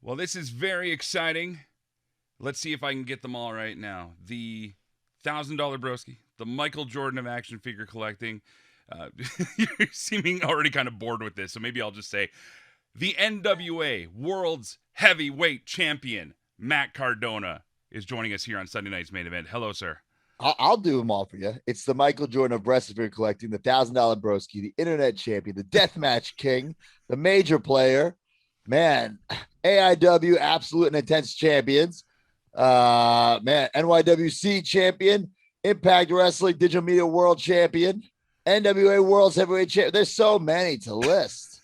Well, this is very exciting. Let's see if I can get them all right now. The $1,000 broski, the Michael Jordan of action figure collecting. You're seeming already kind of bored with this, so maybe I'll just say the NWA World's Heavyweight Champion, Matt Cardona, is joining us here on Sunday night's main event. Hello, sir. I'll do them all for you. It's the Michael Jordan of wrestling figure collecting, the $1,000 broski, the internet champion, the deathmatch king, the major player, man, AIW absolute and intense champions, man, NYWC champion, Impact Wrestling Digital Media World Champion, NWA World's Heavyweight Champion. There's so many to list.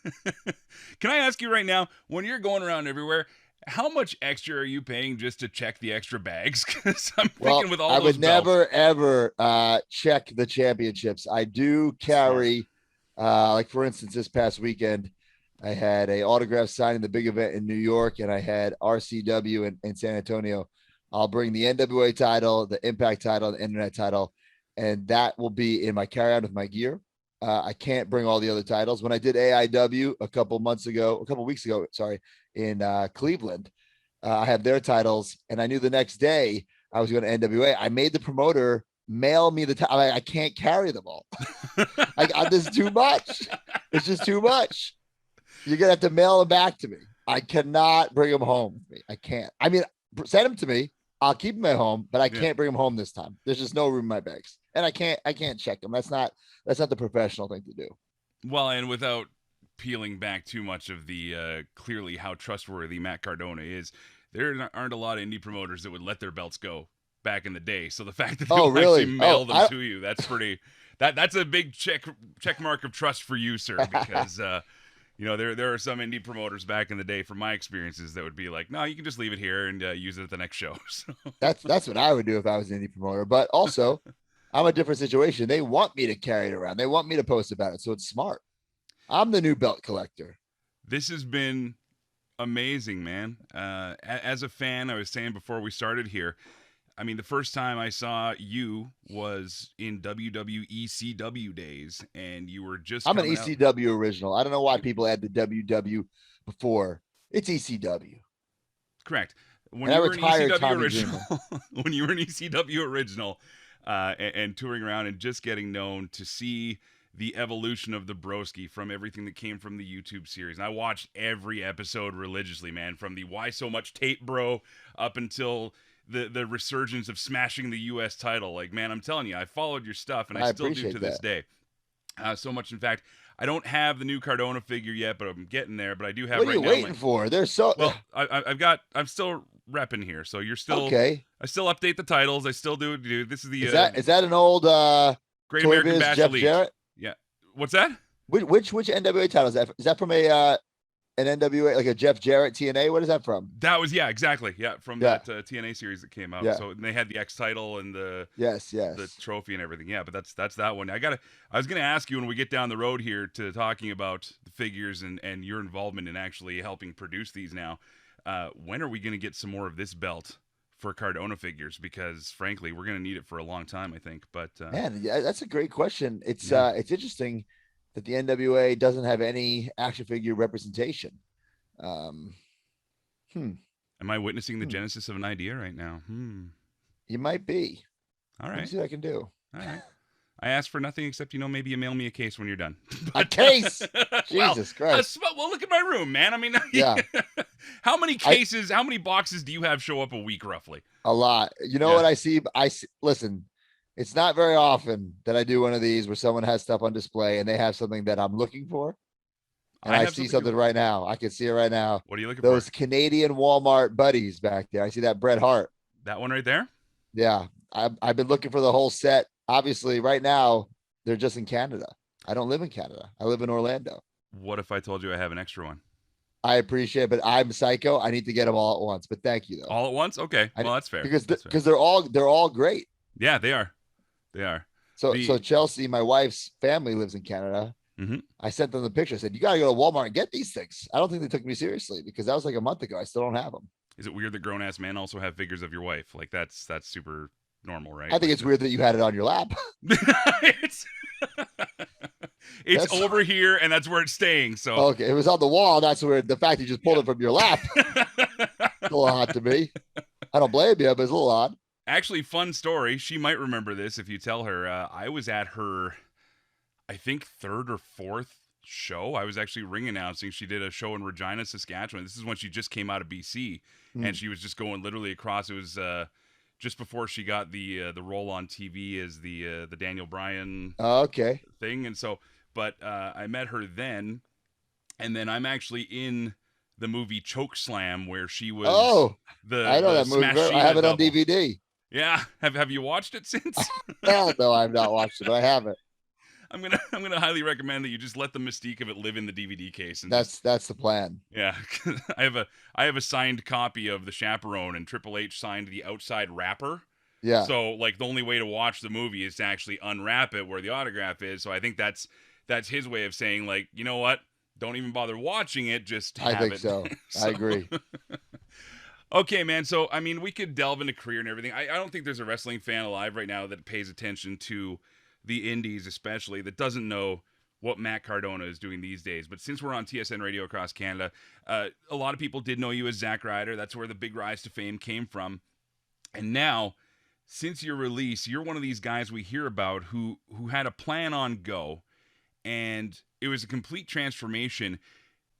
Can I ask you right now, when you're going around everywhere, how much extra are you paying just to check the extra bags? Because I'm thinking with all I those would belts. never, ever check the championships. I do carry, like, for instance, this past weekend, I had a autograph signing the big event in New York, and I had RCW in San Antonio. I'll bring the NWA title, the Impact title, the Internet title, and that will be in my carry-on with my gear. I can't bring all the other titles. When I did AIW a couple weeks ago, in Cleveland, I had their titles, and I knew the next day I was going to NWA. I made the promoter mail me the title. I can't carry them all. This is too much. It's just too much. You're going to have to mail them back to me. I cannot bring them home with me. I can't. I mean, send them to me. I'll keep them at home, but I can't bring them home this time. There's just no room in my bags, and I can't check them. That's not the professional thing to do. Well, and without peeling back too much of the clearly how trustworthy Matt Cardona is, there aren't a lot of indie promoters that would let their belts go back in the day. So the fact that they actually mail them to you, that's pretty. That's a big check mark of trust for you, sir, because. There are some indie promoters back in the day, from my experiences, that would be like, no, you can just leave it here and use it at the next show. So. That's what I would do if I was an indie promoter. But also, I'm a different situation. They want me to carry it around. They want me to post about it. So it's smart. I'm the new belt collector. This has been amazing, man. As a fan, I was saying before we started here, I mean, the first time I saw you was in WWECW days, and you were just. I'm an ECW original. I don't know why people add the WW before. It's ECW. Correct. When you were an ECW original, and touring around and just getting known, to see the evolution of the broski from everything that came from the YouTube series. And I watched every episode religiously, man, from the Why So Much Tape Bro up until the resurgence of smashing the U.S. title. Like, man, I'm telling you, I followed your stuff, and I still do to this day. So much, in fact, I don't have the new Cardona figure yet, but I'm getting there. But I do have. What are you waiting for? They're so well. I'm still repping here, so you're still okay. I still update the titles. I still do. This is the. Is that an old Great American Bash Jeff Elite? Jarrett? Yeah. What's that? Which NWA title is that? Is that from an NWA, like a Jeff Jarrett TNA? What is that from? That was exactly from that TNA series that came out. Yeah. So they had the X title and the the trophy and everything. Yeah, but that's that one. I was gonna ask you when we get down the road here to talking about the figures and your involvement in actually helping produce these now. When are we gonna get some more of this belt for Cardona figures? Because frankly, we're gonna need it for a long time, I think. But man, that's a great question. It's interesting that the NWA doesn't have any action figure representation. Am I witnessing the genesis of an idea right now? You might be. All right. Let me see what I can do. All right. I asked for nothing except, maybe you mail me a case when you're done. A case? Jesus Christ. Well, look at my room, man. I mean, how many cases, how many boxes do you have show up a week, roughly? A lot. You know what I see? Listen, it's not very often that I do one of these where someone has stuff on display and they have something that I'm looking for. And I see something right now. I can see it right now. What are you looking for? Those Canadian Walmart buddies back there. I see that Bret Hart. That one right there? Yeah. I've been looking for the whole set. Obviously, right now, they're just in Canada. I don't live in Canada. I live in Orlando. What if I told you I have an extra one? I appreciate it, but I'm psycho. I need to get them all at once. But thank you, though. All at once? Okay. Well, that's fair. Because they're all great. Yeah, they are. They are. So Chelsea, my wife's family lives in Canada. Mm-hmm. I sent them the picture. I said, you got to go to Walmart and get these things. I don't think they took me seriously because that was like a month ago. I still don't have them. Is it weird that grown-ass men also have figures of your wife? Like, that's super normal, right? I think it's weird that you had it on your lap. It's over here, and that's where it's staying. So okay, it was on the wall. That's where the fact you just pulled it from your lap. a little hot to me. I don't blame you, but it's a little odd. Actually, fun story. She might remember this if you tell her. I was at her, I think, third or fourth show. I was actually ring announcing. She did a show in Regina, Saskatchewan. This is when she just came out of BC, and she was just going literally across. It was just before she got the role on TV as the Daniel Bryan Okay. thing, and so. But I met her then, and then I'm actually in the movie Choke Slam where she was I know the that movie. Smash I have it on double. DVD. Yeah, have you watched it since? Hell no, I've not watched it, but I haven't. I'm gonna highly recommend that you just let the mystique of it live in the DVD case. And that's the plan. Yeah, I have a signed copy of The Chaperone, and Triple H signed the outside wrapper. Yeah. So like the only way to watch the movie is to actually unwrap it where the autograph is. So I think that's his way of saying, like, you know what? Don't even bother watching it. Just have I think it. so. I agree. Okay, man. So, I mean, we could delve into career and everything. I don't think there's a wrestling fan alive right now that pays attention to the indies, especially, that doesn't know what Matt Cardona is doing these days. But since we're on TSN Radio across Canada, a lot of people did know you as Zack Ryder. That's where the big rise to fame came from. And now, since your release, you're one of these guys we hear about who had a plan on go, and it was a complete transformation.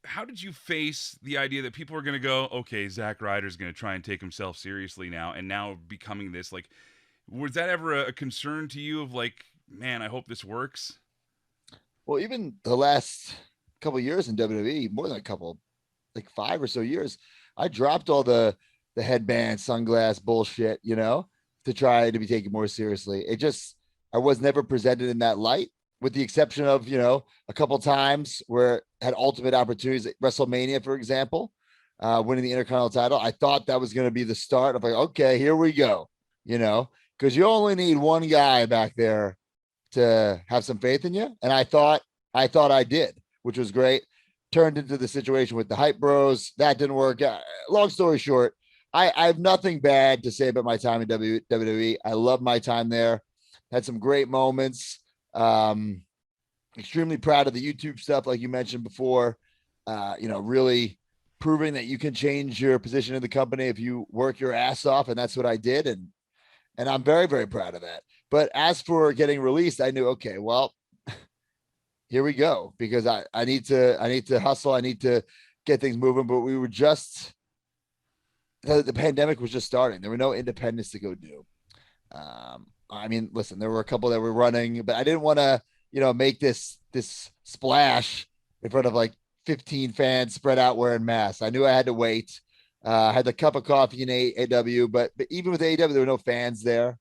How did you face the idea that people are going to go, okay, Zack Ryder's going to try and take himself seriously now, and now becoming this? Like, was that ever a concern to you of like, man, I hope this works? Well, even the last couple of years in WWE, more than a couple, like 5 or so years, I dropped all the headband, sunglass bullshit, to try to be taken more seriously. I was never presented in that light, with the exception of, a couple times where I had ultimate opportunities at WrestleMania, for example, winning the Intercontinental title. I thought that was going to be the start of like, okay, here we go, because you only need one guy back there to have some faith in you. And I thought I did, which was great. Turned into the situation with the Hype Bros. That didn't work out. Long story short, I have nothing bad to say about my time in WWE. I love my time there. Had some great moments. Extremely proud of the YouTube stuff, like you mentioned before. Really proving that you can change your position in the company if you work your ass off, and that's what I did. And I'm very, very proud of that. But as for getting released, I knew, okay, well, here we go, because I need to hustle. I need to get things moving. But we were just, the pandemic was just starting. There were no independents to go do. I mean, listen, there were a couple that were running, but I didn't want to, make this splash in front of like 15 fans spread out wearing masks. I knew I had to wait. I had the cup of coffee in AEW, but even with AEW, there were no fans there,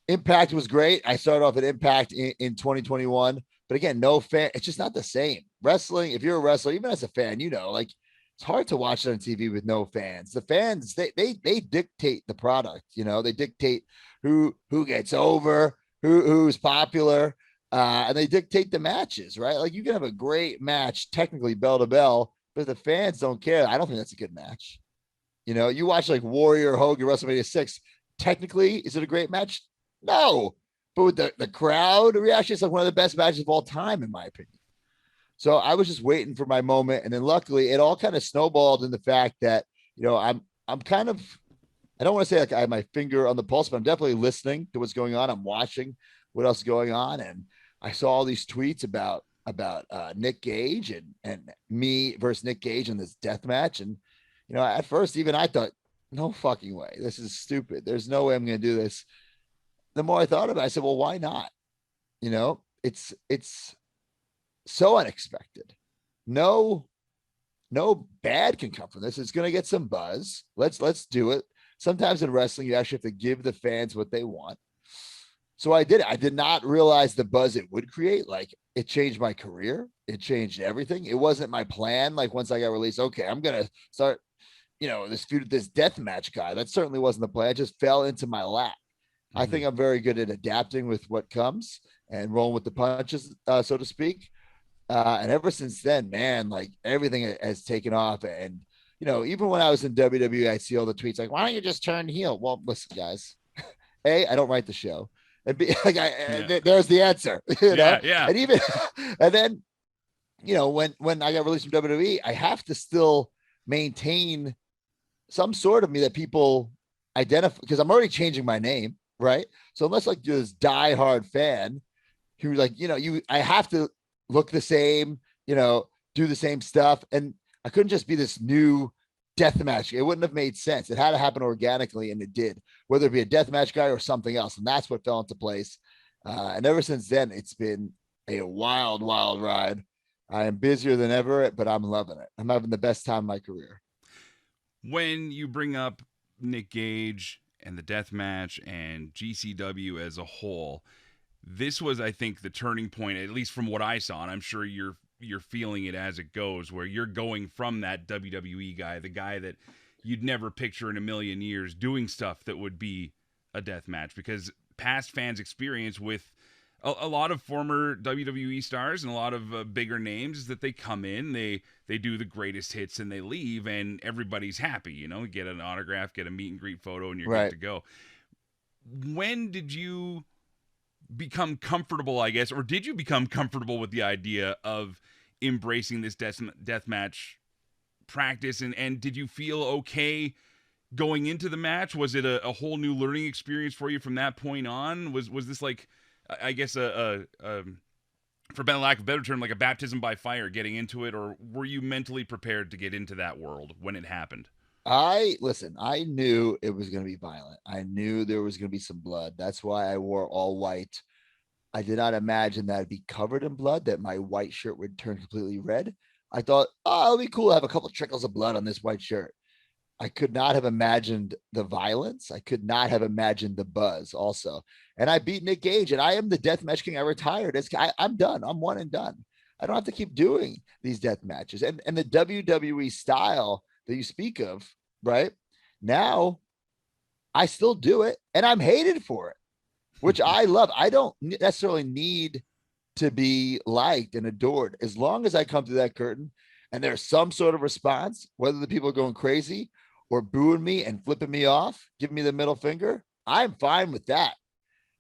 Impact was great. I started off at Impact in 2021, but again, no fan. It's just not the same. Wrestling, if you're a wrestler, even as a fan, like it's hard to watch it on TV with no fans. The fans, they dictate the product, they dictate who gets over, who's popular, and they dictate the matches, right? Like you can have a great match, technically bell to bell, but if the fans don't care, I don't think that's a good match. You watch like Warrior Hogan WrestleMania 6, technically, is it a great match? No, but with the crowd reaction, it's like one of the best matches of all time, in my opinion. So I was just waiting for my moment. And then luckily it all kind of snowballed in the fact that, I'm kind of, I don't want to say like I have my finger on the pulse, but I'm definitely listening to what's going on. I'm watching what else is going on. And I saw all these tweets about Nick Gage and me versus Nick Gage in this death match. And, at first, even I thought, no fucking way. This is stupid. There's no way I'm going to do this. The more I thought about it, I said, well, why not? It's so unexpected. No bad can come from this. It's going to get some buzz. Let's do it. Sometimes in wrestling, you actually have to give the fans what they want. So I did it. I did not realize the buzz it would create. Like it changed my career. It changed everything. It wasn't my plan. Like once I got released, okay, I'm going to start, this feud with this death match guy. That certainly wasn't the plan. It just fell into my lap. I think I'm very good at adapting with what comes and rolling with the punches, so to speak. And ever since then, man, like everything has taken off. And, even when I was in WWE, I see all the tweets like, why don't you just turn heel? Well, listen, guys, A, I don't write the show. And B, like, there's the answer, Yeah. And even, and then, when I got released from WWE, I have to still maintain some sort of me that people identify, because I'm already changing my name, right? So unless like you're this diehard fan who like, I have to look the same, do the same stuff. And I couldn't just be this new deathmatch. It wouldn't have made sense. It had to happen organically, and it did, whether it be a deathmatch guy or something else. And that's what fell into place. And ever since then, it's been a wild, wild ride. I am busier than ever, but I'm loving it. I'm having the best time of my career. When you bring up Nick Gage and the deathmatch and GCW as a whole, this was, I think, the turning point, at least from what I saw, and I'm sure you're feeling it as it goes, where you're going from that WWE guy, the guy that you'd never picture in a million years doing stuff that would be a death match, because past fans' experience with a lot of former WWE stars and a lot of bigger names is that they come in, they do the greatest hits, and they leave, and everybody's happy, get an autograph, get a meet and greet photo, and you're right. good to go. When did you become comfortable, I guess, or did you become comfortable with the idea of embracing this death match practice, and did you feel okay going into the match? Was it a whole new learning experience for you from that point on? Was this like, I guess, for lack of a better term, like a baptism by fire getting into it, or were you mentally prepared to get into that world when it happened? I knew it was going to be violent. I knew there was going to be some blood. That's why I wore all white. I did not imagine that I'd be covered in blood, that my white shirt would turn completely red. I thought, oh, it'll be cool to have a couple of trickles of blood on this white shirt. I could not have imagined the violence. I could not have imagined the buzz also. And I beat Nick Gage, and I am the deathmatch king. I retired. I'm done. I'm one and done. I don't have to keep doing these death matches. And the WWE style that you speak of, right? Now, I still do it, and I'm hated for it, which I love. I don't necessarily need to be liked and adored. As long as I come through that curtain and there's some sort of response, whether the people are going crazy or booing me and flipping me off, giving me the middle finger, I'm fine with that.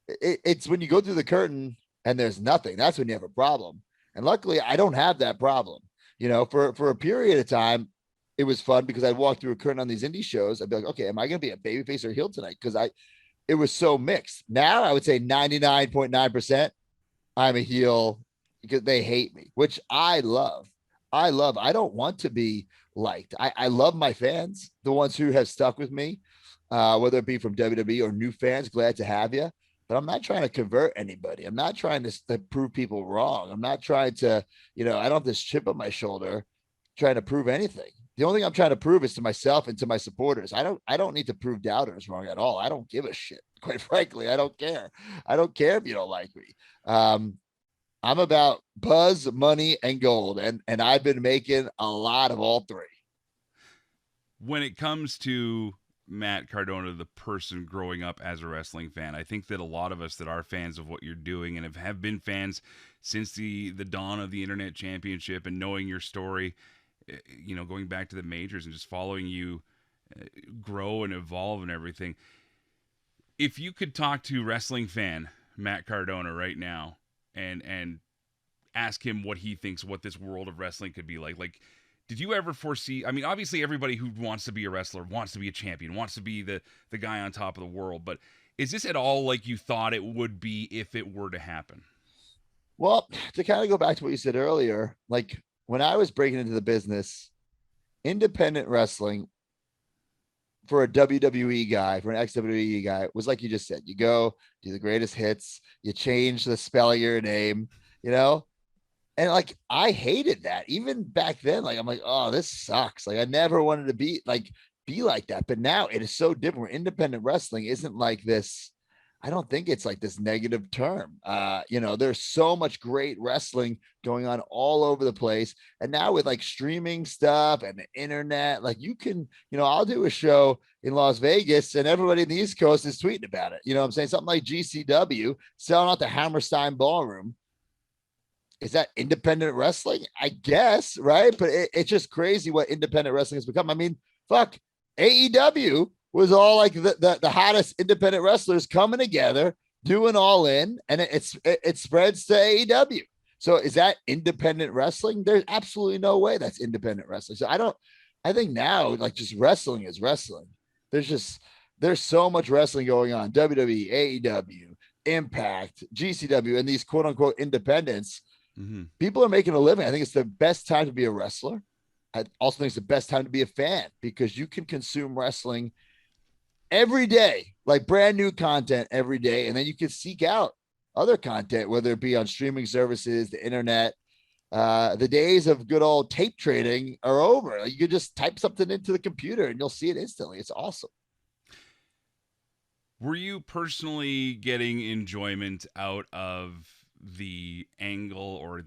It's when you go through the curtain and there's nothing, that's when you have a problem. And luckily, I don't have that problem. For a period of time, it was fun because I'd walk through a curtain on these indie shows. I'd be like, okay, am I going to be a babyface or heel tonight? Because it was so mixed. Now I would say 99.9% I'm a heel because they hate me, which I love. I don't want to be liked. I love my fans, the ones who have stuck with me, whether it be from WWE or new fans, glad to have you. But I'm not trying to convert anybody. I'm not trying to prove people wrong. I'm not trying to, I don't have this chip on my shoulder trying to prove anything. The only thing I'm trying to prove is to myself and to my supporters. I don't need to prove doubters wrong at all. I don't give a shit. Quite frankly, I don't care. I don't care if you don't like me. I'm about buzz, money, and gold. And I've been making a lot of all three. When it comes to Matt Cardona, the person growing up as a wrestling fan, I think that a lot of us that are fans of what you're doing and have been fans since the dawn of the Internet Championship and knowing your story, going back to the majors and just following you grow and evolve and everything. If you could talk to wrestling fan Matt Cardona right now and ask him what he thinks, what this world of wrestling could be like, did you ever foresee, I mean, obviously everybody who wants to be a wrestler wants to be a champion, wants to be the guy on top of the world, but is this at all like you thought it would be if it were to happen? Well, to kind of go back to what you said earlier, like when I was breaking into the business, independent wrestling for a WWE guy, for an ex-WWE guy, was like you just said, you go do the greatest hits, you change the spelling of your name, and like, I hated that even back then. Like, I'm like, oh, this sucks. Like, I never wanted to be like that. But now it is so different. Independent wrestling isn't like this. I don't think it's like this negative term. There's so much great wrestling going on all over the place. And now with like streaming stuff and the internet, like you can, I'll do a show in Las Vegas and everybody in the East Coast is tweeting about it. You know what I'm saying? Something like GCW selling out the Hammerstein Ballroom. Is that independent wrestling? I guess, right? But it's just crazy what independent wrestling has become. I mean, fuck, AEW was all like the hottest independent wrestlers coming together, doing all in, and it spreads to AEW. So is that independent wrestling? There's absolutely no way that's independent wrestling. So I think now, like, just wrestling is wrestling. There's so much wrestling going on. WWE, AEW, Impact, GCW, and these quote unquote independents. Mm-hmm. People are making a living. I think it's the best time to be a wrestler. I also think it's the best time to be a fan because you can consume wrestling every day, like brand new content every day. And then you can seek out other content, whether it be on streaming services, the internet. The days of good old tape trading are over. You can just type something into the computer and you'll see it instantly. It's awesome. Were you personally getting enjoyment out of the angle or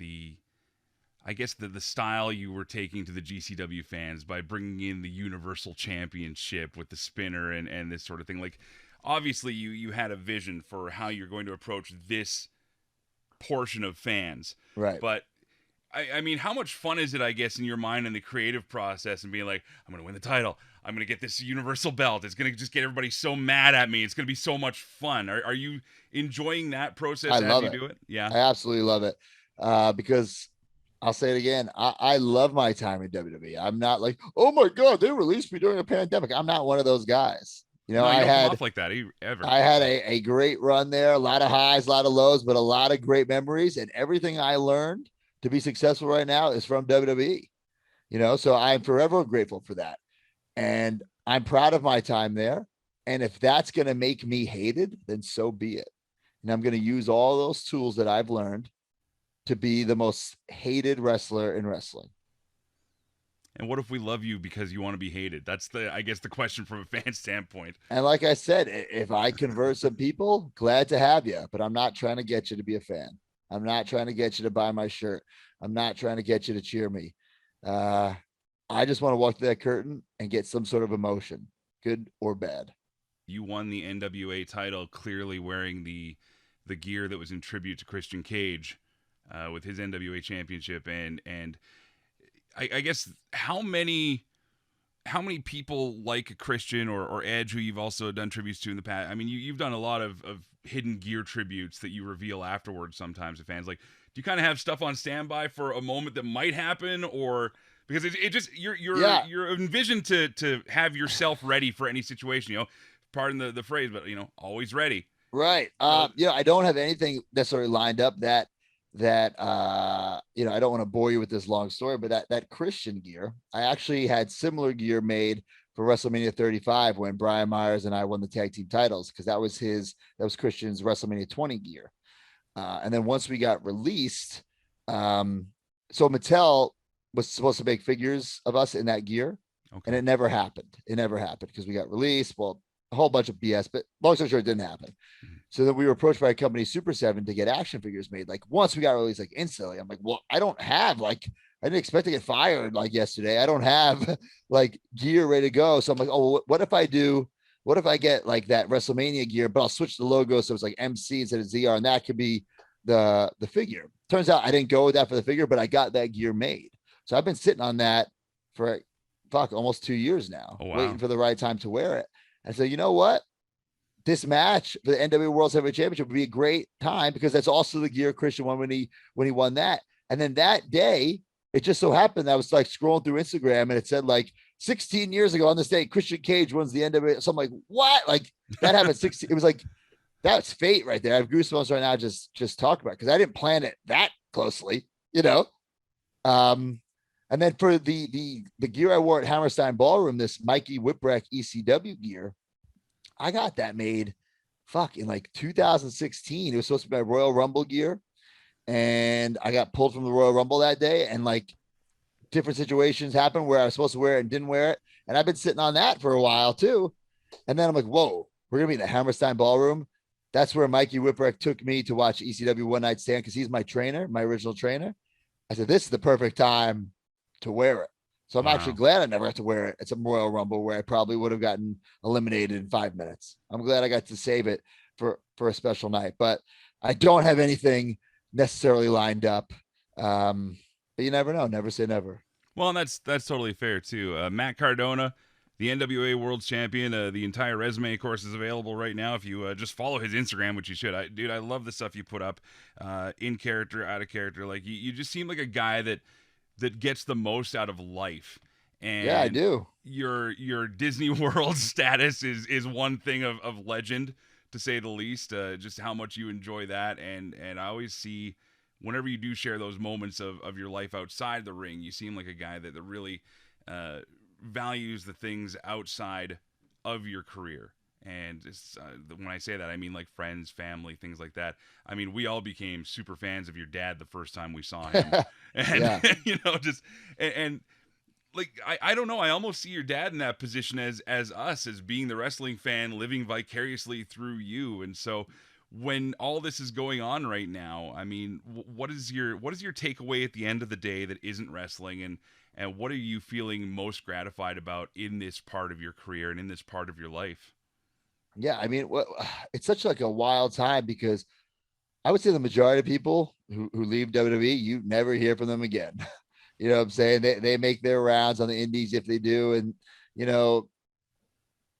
I guess the style you were taking to the GCW fans by bringing in the Universal Championship with the spinner and this sort of thing? Like, obviously you had a vision for how you're going to approach this portion of fans. Right. But I mean, how much fun is it, I guess, in your mind in the creative process and being like, I'm going to win the title. I'm going to get this Universal belt. It's going to just get everybody so mad at me. It's going to be so much fun. Are you enjoying that process as you do it? Yeah. I absolutely love it. Because I'll say it again. I love my time in WWE. I'm not like, oh my God, they released me during a pandemic. I'm not one of those guys. You know, no, you I don't had come off like that ever. I had a great run there, a lot of highs, a lot of lows, but a lot of great memories. And everything I learned to be successful right now is from WWE. You know, so I'm forever grateful for that. And I'm proud of my time there. And if that's going to make me hated, then so be it. And I'm going to use all those tools that I've learned to be the most hated wrestler in wrestling. And what if we love you because you want to be hated? That's I guess the question from a fan standpoint. And like I said, if I convert some people, glad to have you, but I'm not trying to get you to be a fan. I'm not trying to get you to buy my shirt. I'm not trying to get you to cheer me. I just want to walk through that curtain and get some sort of emotion, good or bad. You won the NWA title clearly wearing the gear that was in tribute to Christian Cage with his NWA championship. And I guess how many people like Christian or Edge, who you've also done tributes to in the past? I mean, you've done a lot of hidden gear tributes that you reveal afterwards sometimes to fans. Like, do you kind of have stuff on standby for a moment that might happen, or because it just you're envisioned to have yourself ready for any situation? You know, pardon the phrase, but always ready. Right. I don't have anything necessarily lined up that I don't want to bore you with this long story, but that Christian gear, I actually had similar gear made for WrestleMania 35 when Brian Myers and I won the tag team titles, because that was Christian's WrestleMania 20 gear. And then once we got released, so Mattel was supposed to make figures of us in that gear. Okay. And it never happened. Because we got released. Well, a whole bunch of BS, but long story short, it didn't happen. Mm-hmm. So then we were approached by a company, Super 7, to get action figures made. Like, once we got released, like, instantly, I'm like, well, I didn't expect to get fired like yesterday. I don't have like gear ready to go. So I'm like, oh, what if I get like that WrestleMania gear, but I'll switch the logo so it's like MC instead of ZR, and that could be the figure. Turns out I didn't go with that for the figure, but I got that gear made. So I've been sitting on that for almost 2 years now, waiting for the right time to wear it. And so, you know what? This match for the NWA World Heavyweight Championship would be a great time, because that's also the gear Christian won when he won that. And then that day, it just so happened that I was like scrolling through Instagram and it said like 16 years ago on this day, Christian Cage wins the NWA. So I'm like, what? Like, that happened 16. It was like, that's fate right there. I have goosebumps right now just talk about it, because I didn't plan it that closely, And then for the gear I wore at Hammerstein Ballroom, this Mikey Whipwreck ECW gear, I got that made in like 2016. It was supposed to be my Royal Rumble gear, and I got pulled from the Royal Rumble that day, and like different situations happened where I was supposed to wear it and didn't wear it. And I've been sitting on that for a while too. And then I'm like, whoa, we're going to be in the Hammerstein Ballroom. That's where Mikey Whipwreck took me to watch ECW One Night Stand, because he's my trainer, my original trainer. I said, this is the perfect time to wear it. So I'm actually glad I never had to wear it. It's a Royal Rumble where I probably would have gotten eliminated in 5 minutes. I'm glad I got to save it for a special night, but I don't have anything necessarily lined up. But you never know. Never say never. Well, and that's totally fair too. Matt Cardona, the NWA World Champion. The entire resume, of course, is available right now. If you just follow his Instagram, which you should. I love the stuff you put up, in character, out of character. Like, you just seem like a guy that gets the most out of life. Yeah, I And do. your Disney World status is one thing of legend, to say the least. Just how much you enjoy that, and I always see whenever you do share those moments of your life outside the ring, you seem like a guy that really uh, values the things outside of your career. And when I say that, I mean like friends, family, things like that. I mean, we all became super fans of your dad the first time we saw him, and Yeah. just and like I don't know, I almost see your dad in that position as us, as being the wrestling fan living vicariously through you. And so when all this is going on right now, I mean, what is your takeaway at the end of the day that isn't wrestling, and what are you feeling most gratified about in this part of your career and in this part of your life? Yeah. I mean, it's such like a wild time because I would say the majority of people who leave WWE, you never hear from them again. You know what I'm saying? They make their rounds on the indies if they do. And, you know,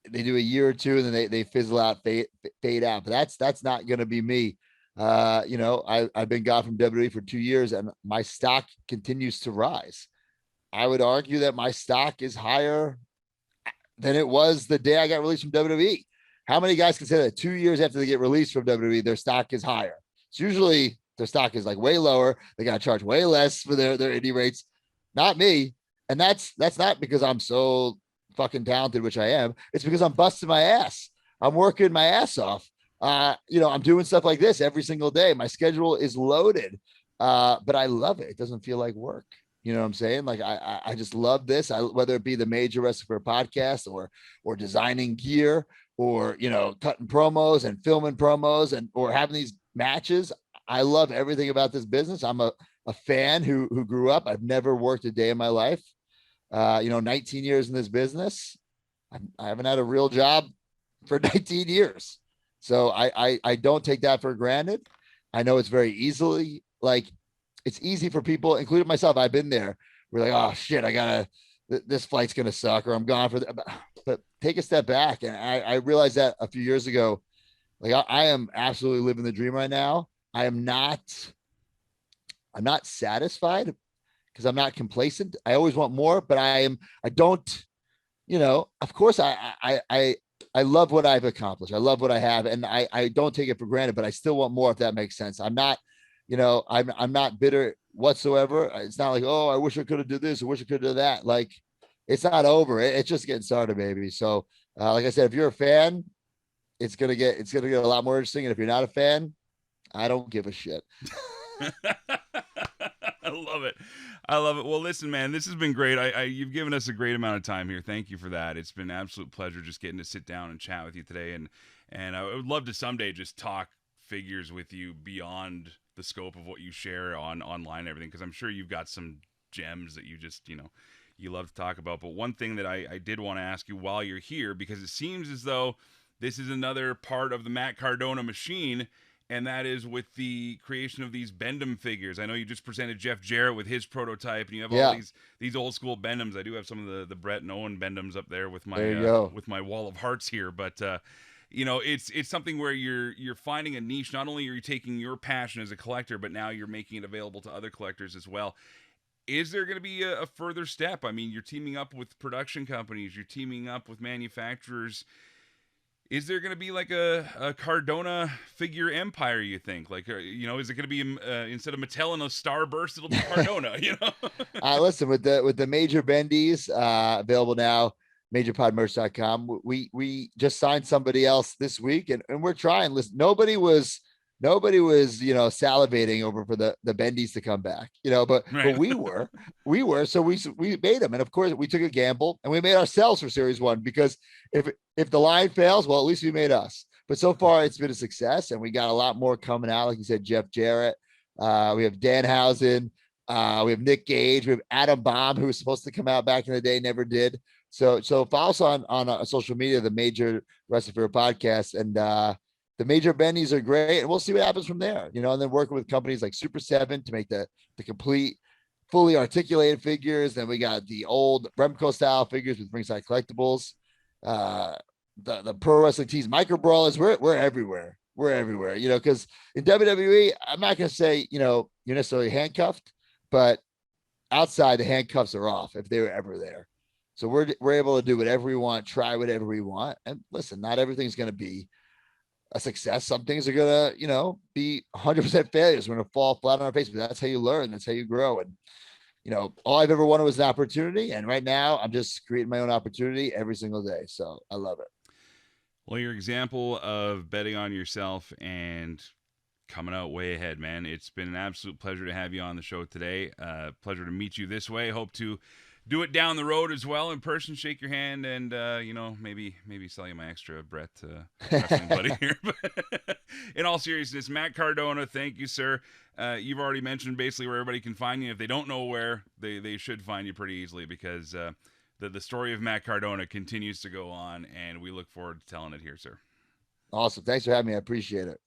they do a year or two and then they fizzle out, fade out. But that's not going to be me. You know, I've been gone from WWE for 2 years and my stock continues to rise. I would argue that my stock is higher than it was the day I got released from WWE. How many guys can say that 2 years after they get released from WWE, their stock is higher? It's usually their stock is like way lower. They got to charge way less for their indie rates. Not me. And that's not because I'm so fucking talented, which I am. It's because I'm busting my ass. I'm working my ass off. You know, I'm doing stuff like this every single day. My schedule is loaded, but I love it. It doesn't feel like work. You know what I'm saying? Like I just love this. Whether it be the Major Wrestling for a podcast or designing gear or, you know, cutting promos and filming promos and or having these matches. I love everything about this business. I'm a fan who grew up. I've never worked a day in my life. You know, 19 years in this business. I haven't had a real job for 19 years. So I don't take that for granted. I know it's very easily like it's easy for people, including myself. I've been there. We're like, oh shit, this flight's gonna suck, or I'm gone for that. But take a step back, and I realized that a few years ago. Like I am absolutely living the dream right now. I'm not satisfied because I'm not complacent. I always want more, but I don't. You know, of course, I love what I've accomplished. I love what I have, and I don't take it for granted. But I still want more, if that makes sense. I'm not you know, I'm not bitter whatsoever. It's not like, oh, I wish I could have did this. I wish I could have done that. Like, it's not over. It's just getting started, baby. So, like I said, if you're a fan, it's gonna get a lot more interesting. And if you're not a fan, I don't give a shit. I love it. I love it. Well, listen, man, this has been great. You've given us a great amount of time here. Thank you for that. It's been an absolute pleasure just getting to sit down and chat with you today. And I would love to someday just talk figures with you beyond the scope of what you share online and everything, because I'm sure you've got some gems that you just, you love to talk about. But one thing that I did want to ask you while you're here, because it seems as though this is another part of the Matt Cardona machine, and that is with the creation of these Bendham figures. I know you just presented Jeff Jarrett with his prototype, and you have all these old school Bendhams. I do have some of the Brett and Owen Bendhams up there with my wall of hearts here, but it's something where you're finding a niche. Not only are you taking your passion as a collector, but now you're making it available to other collectors as well. Is there going to be a further step? I mean, you're teaming up with production companies, you're teaming up with manufacturers. Is there going to be like a Cardona figure empire, you think? Like, is it going to be instead of Mattel and a Starburst, it'll be Cardona, Listen, with the major bendies available now, majorpodmerch.com. We just signed somebody else this week, and we're trying. Listen, nobody was salivating over for the bendies to come back, but Right. but we were. So we made them, and of course we took a gamble and we made ourselves for Series 1, because if the line fails, well, at least we made us. But so far it's been a success, and we got a lot more coming out. Like you said, Jeff Jarrett, we have Danhausen, we have Nick Gage, we have Adam Bomb, who was supposed to come out back in the day, never did. So follow us on social media, the Major Wrestling for a podcast, and the major bendies are great, and we'll see what happens from there. And then working with companies like Super 7 to make the complete, fully articulated figures. Then we got the old Remco style figures with Ringside Collectibles, the pro wrestling tees, micro brawlers. We're everywhere. We're everywhere. Because in WWE, I'm not going to say you're necessarily handcuffed, but outside the handcuffs are off if they were ever there. So we're able to do whatever we want, try whatever we want. And listen, not everything's going to be a success. Some things are going to, be 100% failures. We're going to fall flat on our face, but that's how you learn. That's how you grow. And, all I've ever wanted was an opportunity. And right now I'm just creating my own opportunity every single day. So I love it. Well, your example of betting on yourself and coming out way ahead, man. It's been an absolute pleasure to have you on the show today. Pleasure to meet you this way. Hope to do it down the road as well in person, shake your hand, and maybe sell you my extra Brett wrestling buddy here. But in all seriousness, Matt Cardona, thank you, sir. You've already mentioned basically where everybody can find you. If they don't know where, they should find you pretty easily, because the story of Matt Cardona continues to go on, and we look forward to telling it here, sir. Awesome. Thanks for having me. I appreciate it.